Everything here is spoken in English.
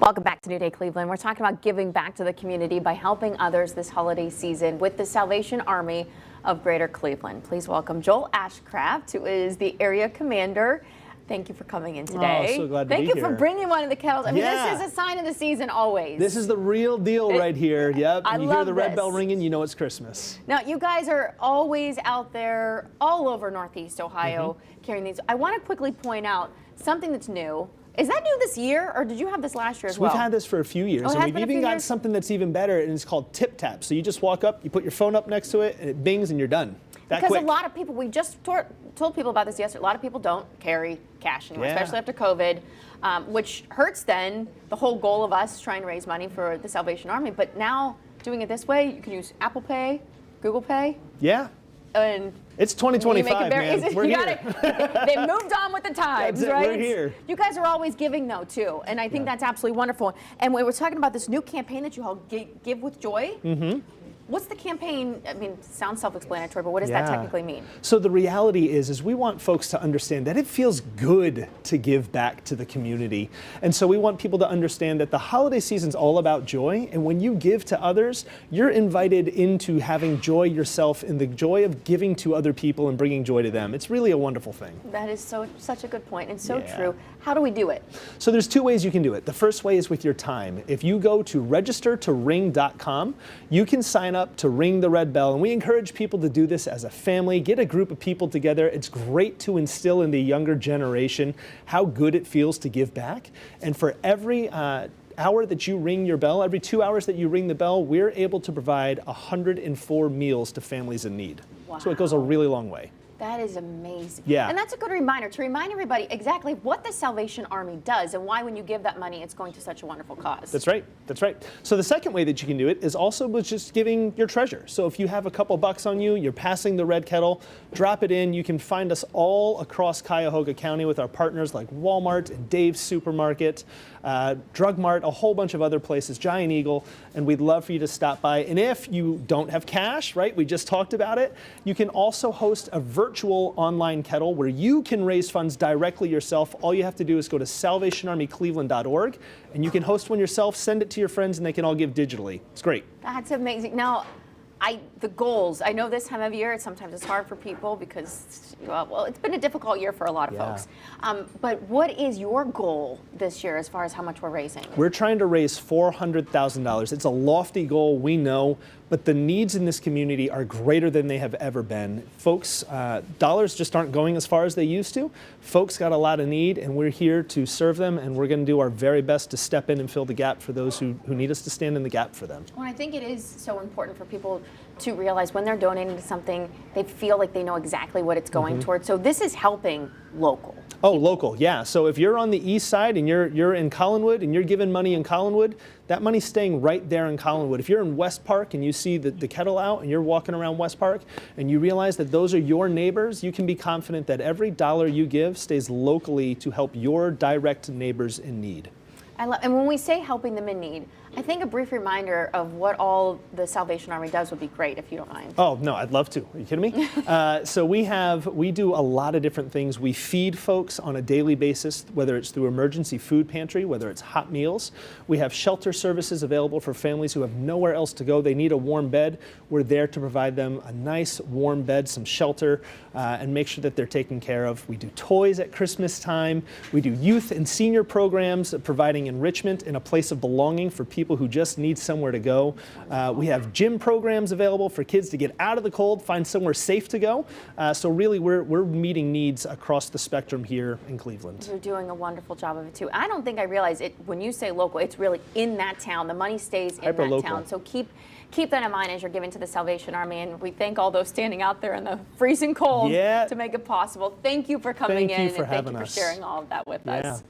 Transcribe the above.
Welcome back to New Day Cleveland. We're talking about giving back to the community by helping others this holiday season with the Salvation Army of Greater Cleveland. Please welcome Joel Ashcraft, who is the area commander. Thank you for coming in today. Oh, so glad to be here. Thank you for bringing one of the kettles. I mean, this is a sign of the season always. This is the real deal right here. Yep. I you love hear the red this. bell ringing, you know it's Christmas. Now, you guys are always out there all over Northeast Ohio carrying these. I want to quickly point out something that's new. Is that new this year, or did you have this last year as well? We've had this for a few years, Oh, and we've even got something that's even better, and it's called Tip Tap. So you just walk up, you put your phone up next to it, and it bings, and you're done. Because a lot of people, we just told people about this yesterday, a lot of people don't carry cash anymore, especially after COVID, which hurts then the whole goal of us trying to raise money for the Salvation Army. But now, doing it this way, you can use Apple Pay, Google Pay. Yeah. And it's 2025, man. We're here. They've moved on with the times, right? We're here. You guys are always giving, though, too, and I think that's absolutely wonderful. And we were talking about this new campaign that you all Give with Joy. What's the campaign? I mean, it sounds self-explanatory, but what does that technically mean? So the reality is we want folks to understand that it feels good to give back to the community. And so we want people to understand that the holiday season's all about joy. And when you give to others, you're invited into having joy yourself and the joy of giving to other people and bringing joy to them. It's really a wonderful thing. That is such a good point and so true. How do we do it? So there's two ways you can do it. The first way is with your time. If you go to registertoring.com, you can sign up to ring the red bell. And we encourage people to do this as a family, get a group of people together. It's great to instill in the younger generation how good it feels to give back. And for every hour that you ring your bell, every 2 hours that you ring the bell, we're able to provide 104 meals to families in need. Wow. So it goes a really long way. That is amazing. Yeah. And that's a good reminder to remind everybody exactly what the Salvation Army does and why when you give that money, it's going to such a wonderful cause. That's right. That's right. So the second way that you can do it is also with just giving your treasure. So if you have a couple bucks on you, you're passing the red kettle, drop it in. You can find us all across Cuyahoga County with our partners like Walmart and Dave's Supermarket, Drug Mart, a whole bunch of other places, Giant Eagle, and we'd love for you to stop by. And if you don't have cash, right, we just talked about it, you can also host a virtual online kettle where you can raise funds directly yourself. All you have to do is go to salvationarmycleveland.org and you can host one yourself, send it to your friends, and they can all give digitally. It's great. That's amazing. Now, the goals, I know this time of year, sometimes it's hard for people because, well, it's been a difficult year for a lot of folks. But what is your goal this year as far as how much we're raising? We're trying to raise $400,000. It's a lofty goal, we know, but the needs in this community are greater than they have ever been. Folks, dollars just aren't going as far as they used to. Folks got a lot of need, and we're here to serve them, and we're going to do our very best to step in and fill the gap for those who need us to stand in the gap for them. Well, I think it is so important for people to realize when they're donating to something, they feel like they know exactly what it's going towards. So this is helping local. Oh, local, yeah. So if you're on the east side and you're in Collinwood and you're giving money in Collinwood, that money's staying right there in Collinwood. If you're in West Park and you see the kettle out and you're walking around West Park and you realize that those are your neighbors, you can be confident that every dollar you give stays locally to help your direct neighbors in need. And when we say helping them in need, I think a brief reminder of what all the Salvation Army does would be great, if you don't mind. Oh, no, I'd love to. Are you kidding me? So we do a lot of different things. We feed folks on a daily basis, whether it's through emergency food pantry, whether it's hot meals. We have shelter services available for families who have nowhere else to go. They need a warm bed. We're there to provide them a nice warm bed, some shelter, and make sure that they're taken care of. We do toys at Christmas time. We do youth and senior programs, providing enrichment and a place of belonging for people who just need somewhere to go. We have gym programs available for kids to get out of the cold, find somewhere safe to go. So really, we're meeting needs across the spectrum here in Cleveland. You're doing a wonderful job of it too. I don't think I realize it when you say local. It's really in that town. The money stays in that town. So keep that in mind as you're giving to the Salvation Army. And we thank all those standing out there in the freezing cold to make it possible. Thank you for coming in, and thank you for sharing all of that with us.